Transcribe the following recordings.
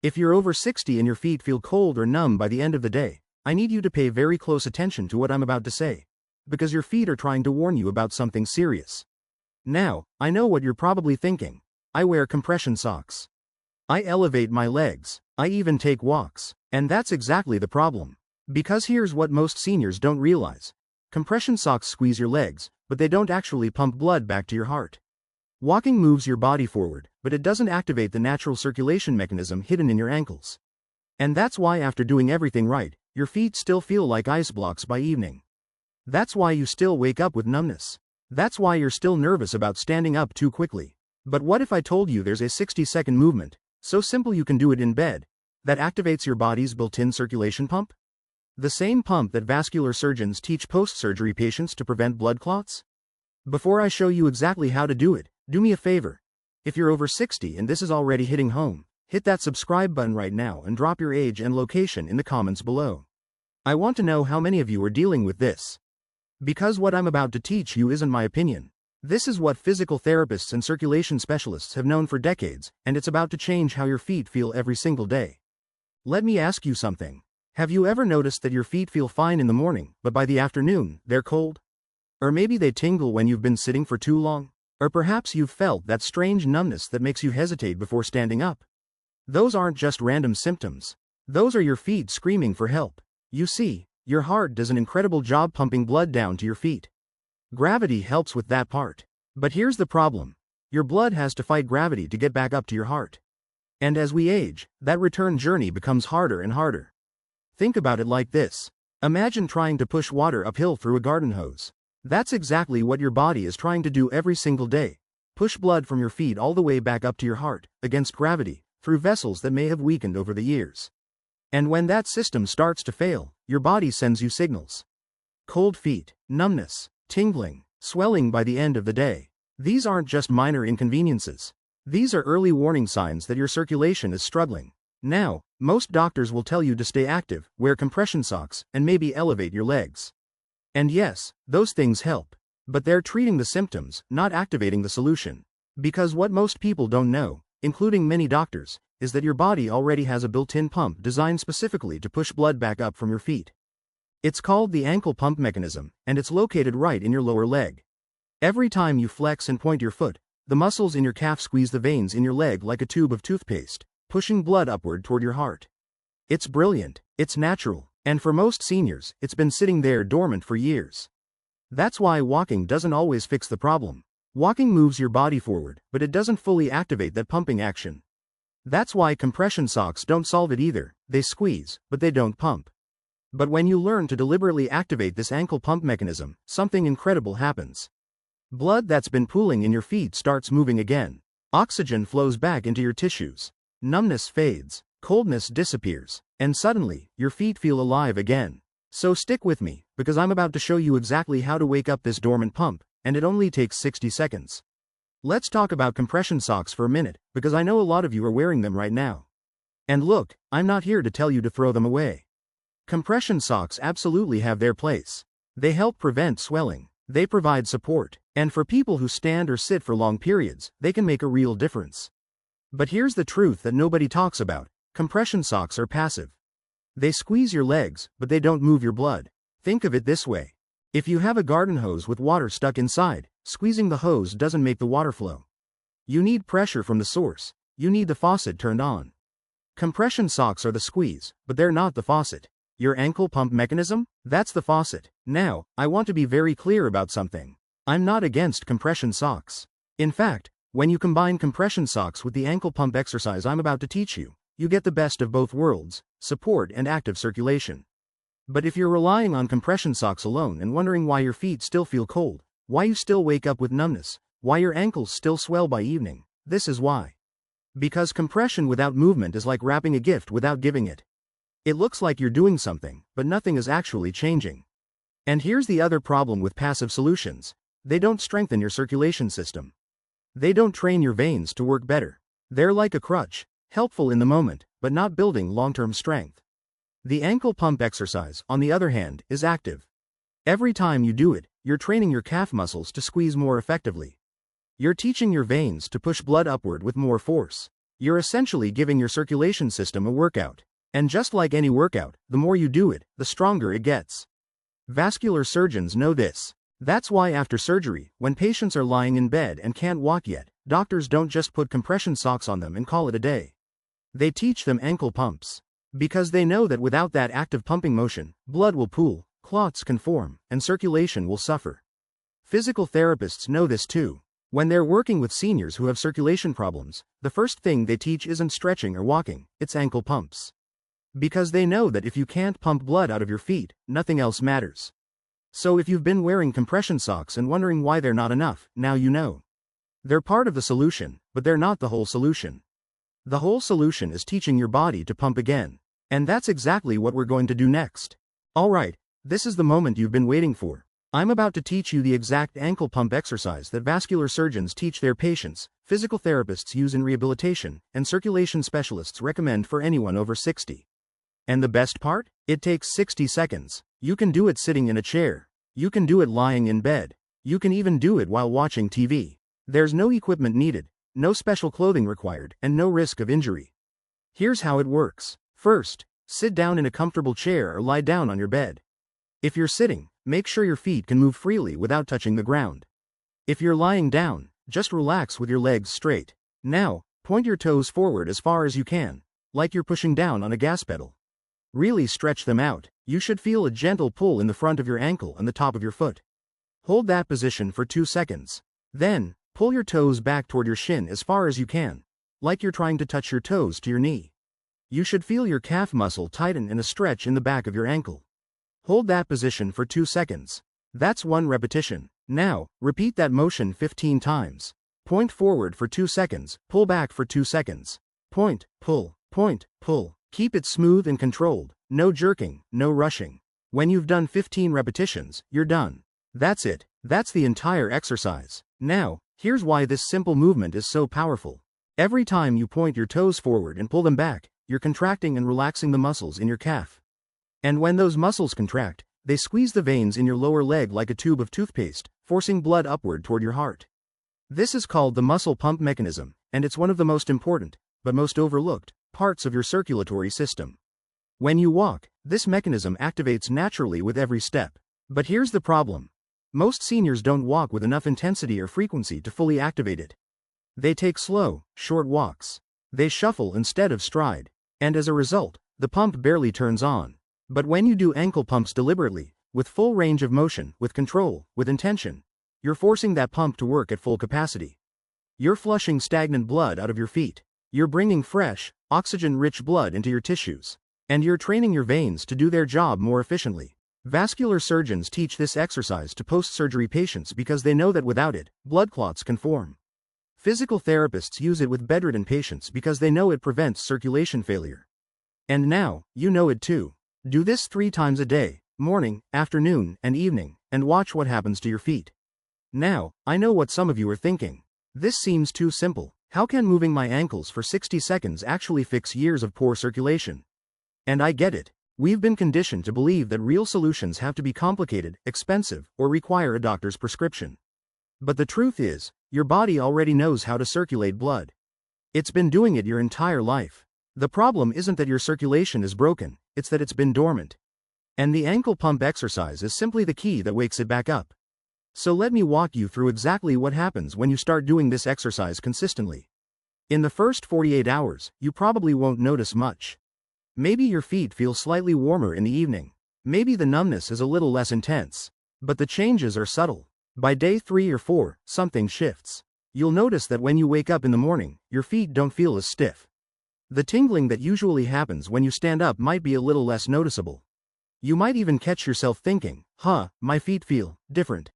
If you're over 60 and your feet feel cold or numb by the end of the day, I need you to pay very close attention to what I'm about to say, because your feet are trying to warn you about something serious. Now, I know what you're probably thinking. I wear compression socks. I elevate my legs. I even take walks. And that's exactly the problem. Because here's what most seniors don't realize. Compression socks squeeze your legs, but they don't actually pump blood back to your heart. Walking moves your body forward, but it doesn't activate the natural circulation mechanism hidden in your ankles. And that's why after doing everything right, your feet still feel like ice blocks by evening. That's why you still wake up with numbness. That's why you're still nervous about standing up too quickly. But what if I told you there's a 60-second movement, so simple you can do it in bed, that activates your body's built-in circulation pump? The same pump that vascular surgeons teach post-surgery patients to prevent blood clots? Before I show you exactly how to do it, do me a favor. If you're over 60 and this is already hitting home, hit that subscribe button right now and drop your age and location in the comments below. I want to know how many of you are dealing with this. Because what I'm about to teach you isn't my opinion. This is what physical therapists and circulation specialists have known for decades, and it's about to change how your feet feel every single day. Let me ask you something. Have you ever noticed that your feet feel fine in the morning, but by the afternoon, they're cold? Or maybe they tingle when you've been sitting for too long? Or perhaps you've felt that strange numbness that makes you hesitate before standing up. Those aren't just random symptoms. Those are your feet screaming for help. You see, your heart does an incredible job pumping blood down to your feet. Gravity helps with that part. But here's the problem. Your blood has to fight gravity to get back up to your heart. And as we age, that return journey becomes harder and harder. Think about it like this. Imagine trying to push water uphill through a garden hose. That's exactly what your body is trying to do every single day. Push blood from your feet all the way back up to your heart, against gravity, through vessels that may have weakened over the years. And when that system starts to fail, your body sends you signals. Cold feet, numbness, tingling, swelling by the end of the day. These aren't just minor inconveniences. These are early warning signs that your circulation is struggling. Now, most doctors will tell you to stay active, wear compression socks, and maybe elevate your legs. And yes, those things help. But they're treating the symptoms, not activating the solution. Because what most people don't know, including many doctors, is that your body already has a built-in pump designed specifically to push blood back up from your feet. It's called the ankle pump mechanism, and it's located right in your lower leg. Every time you flex and point your foot, the muscles in your calf squeeze the veins in your leg like a tube of toothpaste, pushing blood upward toward your heart. It's brilliant, it's natural, and for most seniors, it's been sitting there dormant for years. That's why walking doesn't always fix the problem. Walking moves your body forward, but it doesn't fully activate that pumping action. That's why compression socks don't solve it either. They squeeze, but they don't pump. But when you learn to deliberately activate this ankle pump mechanism, something incredible happens. Blood that's been pooling in your feet starts moving again. Oxygen flows back into your tissues. Numbness fades, coldness disappears, and suddenly, your feet feel alive again. So stick with me, because I'm about to show you exactly how to wake up this dormant pump, and it only takes 60 seconds. Let's talk about compression socks for a minute, because I know a lot of you are wearing them right now. And look, I'm not here to tell you to throw them away. Compression socks absolutely have their place. They help prevent swelling. They provide support. And for people who stand or sit for long periods, they can make a real difference. But here's the truth that nobody talks about. Compression socks are passive. They squeeze your legs, but they don't move your blood. Think of it this way. If you have a garden hose with water stuck inside, squeezing the hose doesn't make the water flow. You need pressure from the source. You need the faucet turned on. Compression socks are the squeeze, but they're not the faucet. Your ankle pump mechanism? That's the faucet. Now, I want to be very clear about something. I'm not against compression socks. In fact, when you combine compression socks with the ankle pump exercise I'm about to teach you, you get the best of both worlds, support and active circulation. But if you're relying on compression socks alone and wondering why your feet still feel cold, why you still wake up with numbness, why your ankles still swell by evening, this is why. Because compression without movement is like wrapping a gift without giving it. It looks like you're doing something, but nothing is actually changing. And here's the other problem with passive solutions. They don't strengthen your circulation system. They don't train your veins to work better. They're like a crutch, helpful in the moment, but not building long-term strength. The ankle pump exercise, on the other hand, is active. Every time you do it, you're training your calf muscles to squeeze more effectively. You're teaching your veins to push blood upward with more force. You're essentially giving your circulation system a workout. And just like any workout, the more you do it, the stronger it gets. Vascular surgeons know this. That's why after surgery, when patients are lying in bed and can't walk yet, doctors don't just put compression socks on them and call it a day. They teach them ankle pumps. Because they know that without that active pumping motion, blood will pool, clots can form, and circulation will suffer. Physical therapists know this too. When they're working with seniors who have circulation problems, the first thing they teach isn't stretching or walking, it's ankle pumps. Because they know that if you can't pump blood out of your feet, nothing else matters. So if you've been wearing compression socks and wondering why they're not enough, now you know. They're part of the solution, but they're not the whole solution. The whole solution is teaching your body to pump again. And that's exactly what we're going to do next. Alright, this is the moment you've been waiting for. I'm about to teach you the exact ankle pump exercise that vascular surgeons teach their patients, physical therapists use in rehabilitation, and circulation specialists recommend for anyone over 60. And the best part? It takes 60 seconds. You can do it sitting in a chair. You can do it lying in bed. You can even do it while watching TV. There's no equipment needed, no special clothing required, and no risk of injury. Here's how it works. First, sit down in a comfortable chair or lie down on your bed. If you're sitting, make sure your feet can move freely without touching the ground. If you're lying down, just relax with your legs straight. Now, point your toes forward as far as you can, like you're pushing down on a gas pedal. Really stretch them out. You should feel a gentle pull in the front of your ankle and the top of your foot. Hold that position for 2 seconds. Then, pull your toes back toward your shin as far as you can, like you're trying to touch your toes to your knee. You should feel your calf muscle tighten and a stretch in the back of your ankle. Hold that position for 2 seconds. That's 1 repetition. Now, repeat that motion 15 times. Point forward for 2 seconds, pull back for 2 seconds. Point, pull, point, pull. Keep it smooth and controlled. No jerking, no rushing. When you've done 15 repetitions, you're done. That's it. That's the entire exercise. Now, here's why this simple movement is so powerful. Every time you point your toes forward and pull them back, you're contracting and relaxing the muscles in your calf. And when those muscles contract, they squeeze the veins in your lower leg like a tube of toothpaste, forcing blood upward toward your heart. This is called the muscle pump mechanism, and it's one of the most important, but most overlooked, parts of your circulatory system. When you walk, this mechanism activates naturally with every step. But here's the problem. Most seniors don't walk with enough intensity or frequency to fully activate it. They take slow, short walks. They shuffle instead of stride. And as a result, the pump barely turns on. But when you do ankle pumps deliberately, with full range of motion, with control, with intention, you're forcing that pump to work at full capacity. You're flushing stagnant blood out of your feet. You're bringing fresh, oxygen-rich blood into your tissues. And you're training your veins to do their job more efficiently. Vascular surgeons teach this exercise to post-surgery patients because they know that without it, blood clots can form. Physical therapists use it with bedridden patients because they know it prevents circulation failure. And now, you know it too. Do this 3 times a day, morning, afternoon, and evening, and watch what happens to your feet. Now, I know what some of you are thinking. This seems too simple. How can moving my ankles for 60 seconds actually fix years of poor circulation? And I get it. We've been conditioned to believe that real solutions have to be complicated, expensive, or require a doctor's prescription. But the truth is, your body already knows how to circulate blood. It's been doing it your entire life. The problem isn't that your circulation is broken, it's that it's been dormant. And the ankle pump exercise is simply the key that wakes it back up. So let me walk you through exactly what happens when you start doing this exercise consistently. In the first 48 hours, you probably won't notice much. Maybe your feet feel slightly warmer in the evening. Maybe the numbness is a little less intense. But the changes are subtle. By day 3 or 4, something shifts. You'll notice that when you wake up in the morning, your feet don't feel as stiff. The tingling that usually happens when you stand up might be a little less noticeable. You might even catch yourself thinking, my feet feel different.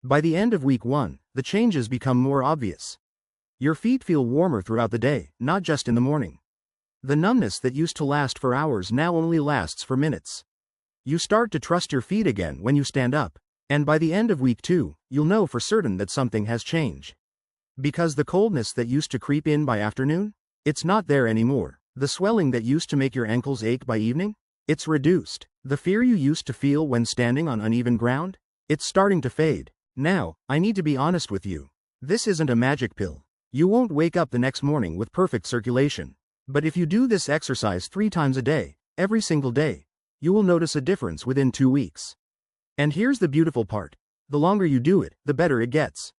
By the end of week 1, the changes become more obvious. Your feet feel warmer throughout the day, not just in the morning. The numbness that used to last for hours now only lasts for minutes. You start to trust your feet again when you stand up. And by the end of week 2, you'll know for certain that something has changed. Because the coldness that used to creep in by afternoon? It's not there anymore. The swelling that used to make your ankles ache by evening? It's reduced. The fear you used to feel when standing on uneven ground? It's starting to fade. Now, I need to be honest with you. This isn't a magic pill. You won't wake up the next morning with perfect circulation. But if you do this exercise 3 times a day, every single day, you will notice a difference within 2 weeks. And here's the beautiful part. The longer you do it, the better it gets.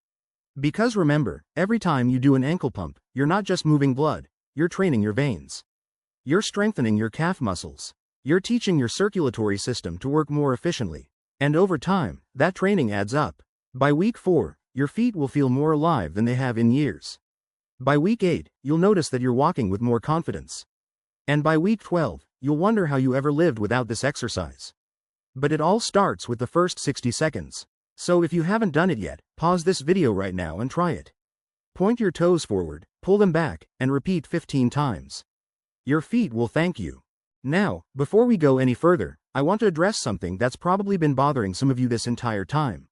Because remember, every time you do an ankle pump, you're not just moving blood, you're training your veins. You're strengthening your calf muscles. You're teaching your circulatory system to work more efficiently. And over time, that training adds up. By week 4, your feet will feel more alive than they have in years. By week 8, you'll notice that you're walking with more confidence. And by week 12, you'll wonder how you ever lived without this exercise. But it all starts with the first 60 seconds. So if you haven't done it yet, pause this video right now and try it. Point your toes forward, pull them back, and repeat 15 times. Your feet will thank you. Now, before we go any further, I want to address something that's probably been bothering some of you this entire time.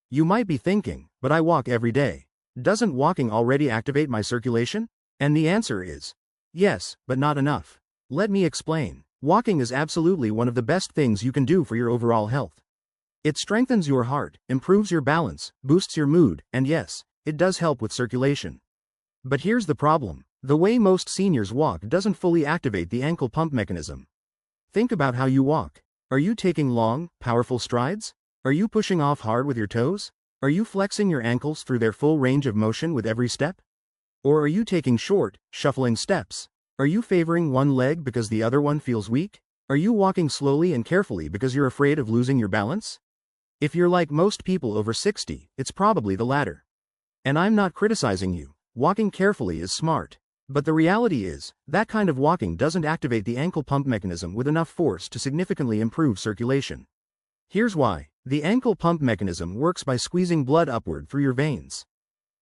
You might be thinking, but I walk every day. Doesn't walking already activate my circulation? And the answer is, yes, but not enough. Let me explain. Walking is absolutely one of the best things you can do for your overall health. It strengthens your heart, improves your balance, boosts your mood, and yes, it does help with circulation. But here's the problem. The way most seniors walk doesn't fully activate the ankle pump mechanism. Think about how you walk. Are you taking long, powerful strides? Are you pushing off hard with your toes? Are you flexing your ankles through their full range of motion with every step? Or are you taking short, shuffling steps? Are you favoring one leg because the other one feels weak? Are you walking slowly and carefully because you're afraid of losing your balance? If you're like most people over 60, it's probably the latter. And I'm not criticizing you. Walking carefully is smart. But the reality is, that kind of walking doesn't activate the ankle pump mechanism with enough force to significantly improve circulation. Here's why. The ankle pump mechanism works by squeezing blood upward through your veins.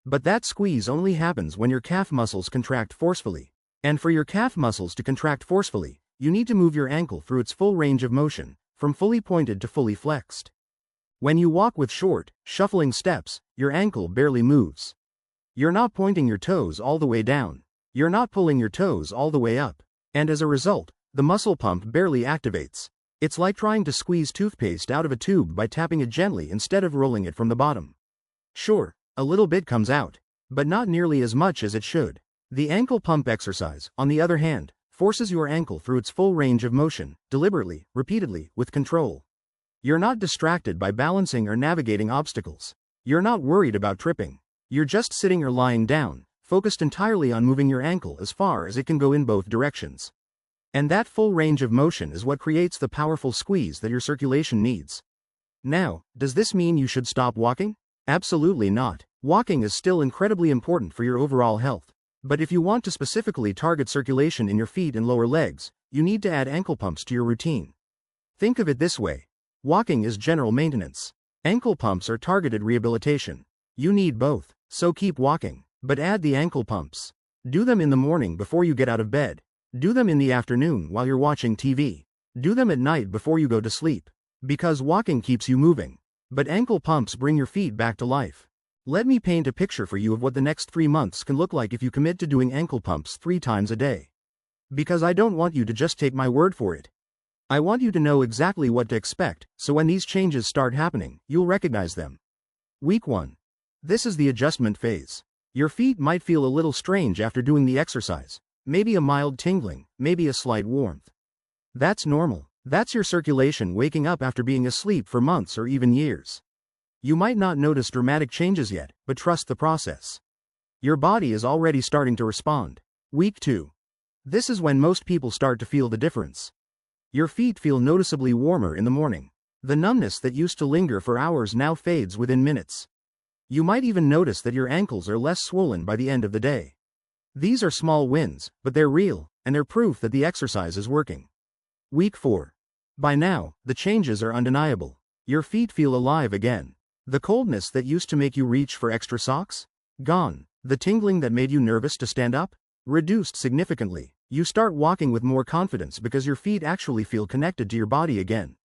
But that squeeze only happens when your calf muscles contract forcefully. And for your calf muscles to contract forcefully, you need to move your ankle through its full range of motion, from fully pointed to fully flexed. When you walk with short, shuffling steps, your ankle barely moves. You're not pointing your toes all the way down. You're not pulling your toes all the way up. And as a result, the muscle pump barely activates. It's like trying to squeeze toothpaste out of a tube by tapping it gently instead of rolling it from the bottom. Sure, a little bit comes out, but not nearly as much as it should. The ankle pump exercise, on the other hand, forces your ankle through its full range of motion, deliberately, repeatedly, with control. You're not distracted by balancing or navigating obstacles. You're not worried about tripping. You're just sitting or lying down, focused entirely on moving your ankle as far as it can go in both directions. And that full range of motion is what creates the powerful squeeze that your circulation needs. Now, does this mean you should stop walking? Absolutely not. Walking is still incredibly important for your overall health. But if you want to specifically target circulation in your feet and lower legs, you need to add ankle pumps to your routine. Think of it this way. Walking is general maintenance. Ankle pumps are targeted rehabilitation. You need both, so keep walking. But add the ankle pumps. Do them in the morning before you get out of bed. Do them in the afternoon while you're watching TV. Do them at night before you go to sleep. Because walking keeps you moving. But ankle pumps bring your feet back to life. Let me paint a picture for you of what the next 3 months can look like if you commit to doing ankle pumps 3 times a day. Because I don't want you to just take my word for it. I want you to know exactly what to expect, so when these changes start happening, you'll recognize them. Week 1. This is the adjustment phase. Your feet might feel a little strange after doing the exercise. Maybe a mild tingling, maybe a slight warmth. That's normal. That's your circulation waking up after being asleep for months or even years. You might not notice dramatic changes yet, but trust the process. Your body is already starting to respond. Week 2. This is when most people start to feel the difference. Your feet feel noticeably warmer in the morning. The numbness that used to linger for hours now fades within minutes. You might even notice that your ankles are less swollen by the end of the day. These are small wins, but they're real, and they're proof that the exercise is working. Week 4. By now, the changes are undeniable. Your feet feel alive again. The coldness that used to make you reach for extra socks? Gone. The tingling that made you nervous to stand up? Reduced significantly. You start walking with more confidence because your feet actually feel connected to your body again.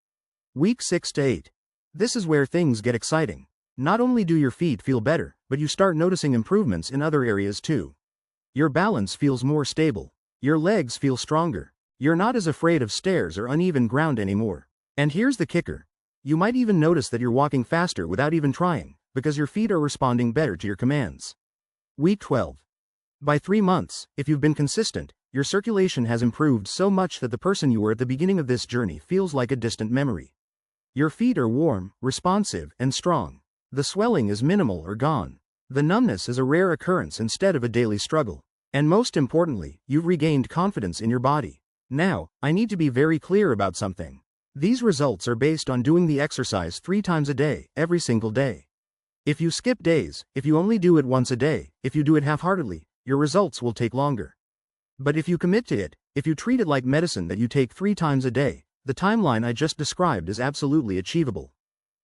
Week 6 to 8. This is where things get exciting. Not only do your feet feel better, but you start noticing improvements in other areas too. Your balance feels more stable. Your legs feel stronger. You're not as afraid of stairs or uneven ground anymore. And here's the kicker. You might even notice that you're walking faster without even trying, because your feet are responding better to your commands. Week 12. By 3 months, if you've been consistent, your circulation has improved so much that the person you were at the beginning of this journey feels like a distant memory. Your feet are warm, responsive, and strong. The swelling is minimal or gone. The numbness is a rare occurrence instead of a daily struggle. And most importantly, you've regained confidence in your body. Now, I need to be very clear about something. These results are based on doing the exercise 3 times a day, every single day. If you skip days, if you only do it once a day, if you do it half-heartedly, your results will take longer. But if you commit to it, if you treat it like medicine that you take 3 times a day, the timeline I just described is absolutely achievable.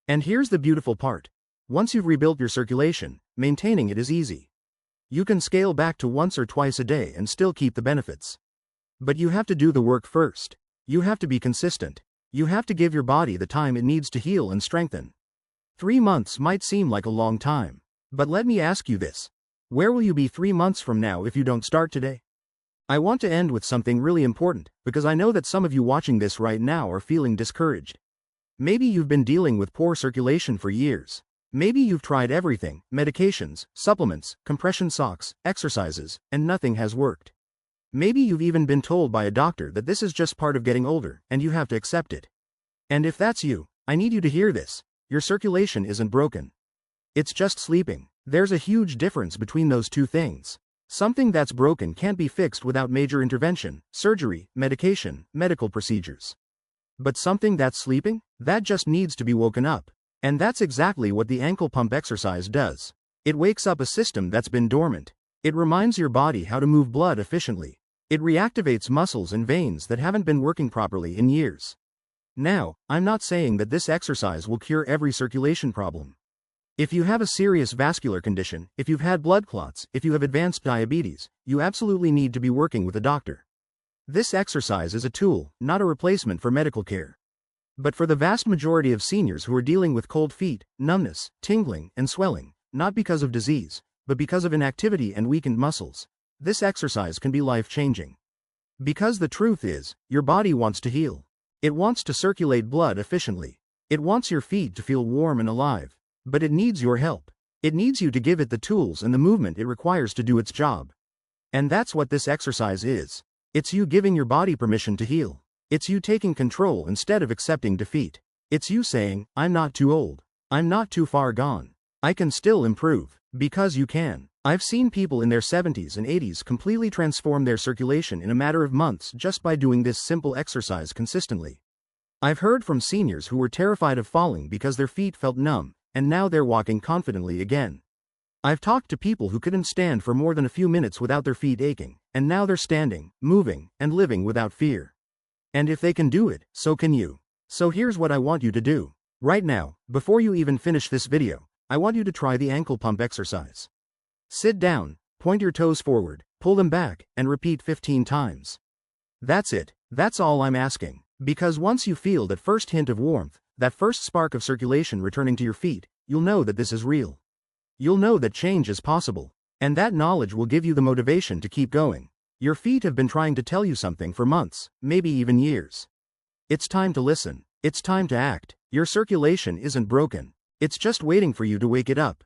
And here's the beautiful part. Once you've rebuilt your circulation, maintaining it is easy. You can scale back to once or twice a day and still keep the benefits. But you have to do the work first. You have to be consistent. You have to give your body the time it needs to heal and strengthen. 3 months might seem like a long time. But let me ask you this. Where will you be 3 months from now if you don't start today? I want to end with something really important, because I know that some of you watching this right now are feeling discouraged. Maybe you've been dealing with poor circulation for years. Maybe you've tried everything, medications, supplements, compression socks, exercises, and nothing has worked. Maybe you've even been told by a doctor that this is just part of getting older, and you have to accept it. And if that's you, I need you to hear this. Your circulation isn't broken. It's just sleeping. There's a huge difference between those two things. Something that's broken can't be fixed without major intervention, surgery, medication, medical procedures. But something that's sleeping? That just needs to be woken up. And that's exactly what the ankle pump exercise does. It wakes up a system that's been dormant. It reminds your body how to move blood efficiently. It reactivates muscles and veins that haven't been working properly in years. Now, I'm not saying that this exercise will cure every circulation problem. If you have a serious vascular condition, if you've had blood clots, if you have advanced diabetes, you absolutely need to be working with a doctor. This exercise is a tool, not a replacement for medical care. But for the vast majority of seniors who are dealing with cold feet, numbness, tingling, and swelling, not because of disease, but because of inactivity and weakened muscles, this exercise can be life-changing. Because the truth is, your body wants to heal. It wants to circulate blood efficiently. It wants your feet to feel warm and alive. But it needs your help. It needs you to give it the tools and the movement it requires to do its job. And that's what this exercise is. It's you giving your body permission to heal. It's you taking control instead of accepting defeat. It's you saying, I'm not too old. I'm not too far gone. I can still improve. Because you can. I've seen people in their 70s and 80s completely transform their circulation in a matter of months just by doing this simple exercise consistently. I've heard from seniors who were terrified of falling because their feet felt numb, and now they're walking confidently again. I've talked to people who couldn't stand for more than a few minutes without their feet aching, and now they're standing, moving, and living without fear. And if they can do it, so can you. So here's what I want you to do. Right now, before you even finish this video, I want you to try the ankle pump exercise. Sit down, point your toes forward, pull them back, and repeat 15 times. That's it. That's all I'm asking. Because once you feel that first hint of warmth, that first spark of circulation returning to your feet, you'll know that this is real. You'll know that change is possible. And that knowledge will give you the motivation to keep going. Your feet have been trying to tell you something for months, maybe even years. It's time to listen. It's time to act. Your circulation isn't broken. It's just waiting for you to wake it up.